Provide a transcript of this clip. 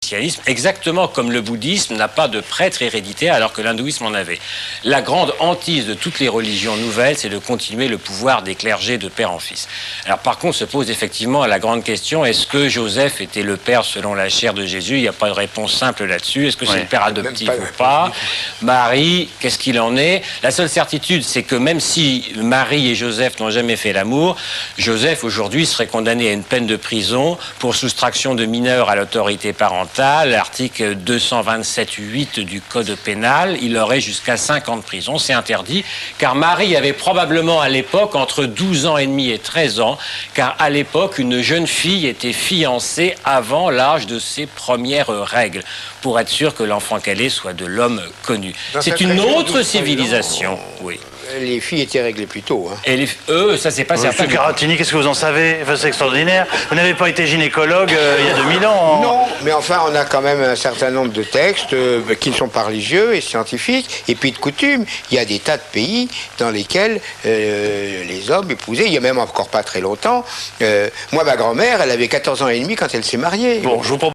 christianisme, exactement comme le bouddhisme n'a pas de prêtre héréditaire alors que l'hindouisme en avait. La grande hantise de toutes les religions nouvelles, c'est de continuer le pouvoir des clergés de père en fils. Alors par contre se pose effectivement la grande question, est-ce que Joseph était le père selon la chair de Jésus? Il n'y a pas de réponse simple là-dessus. Est-ce que c'est le père adoptif ou pas? Marie, qu'est-ce qu'il en est? La seule certitude, c'est que même si Marie et Joseph n'ont jamais fait l'amour, Joseph aujourd'hui serait condamné à une peine de prison pour soustraction de mineurs à l'autorité parentale, l'article 227.8 du Code pénal. Il aurait jusqu'à 5 ans de prison. C'est interdit, car Marie avait probablement à l'époque entre 12 ans et demi et 13 ans, car à l'époque, une jeune fille était fiancée avant l'âge de ses premières règles, pour être sûr que l'enfant qu'elle est soit de l'homme connu. C'est une autre civilisation, oui. Les filles étaient réglées plus tôt. Hein. Et ça c'est pas certain. Monsieur Caratini, qu'est-ce que vous en savez? Enfin, c'est extraordinaire. Vous n'avez pas été gynécologue il y a 2000 ans. Non, mais enfin, on a quand même un certain nombre de textes qui ne sont pas religieux et scientifiques. Et puis de coutume, il y a des tas de pays dans lesquels les hommes épousaient, il y a même encore pas très longtemps. Moi, ma grand-mère, elle avait 14 ans et demi quand elle s'est mariée. Bon, je vous propose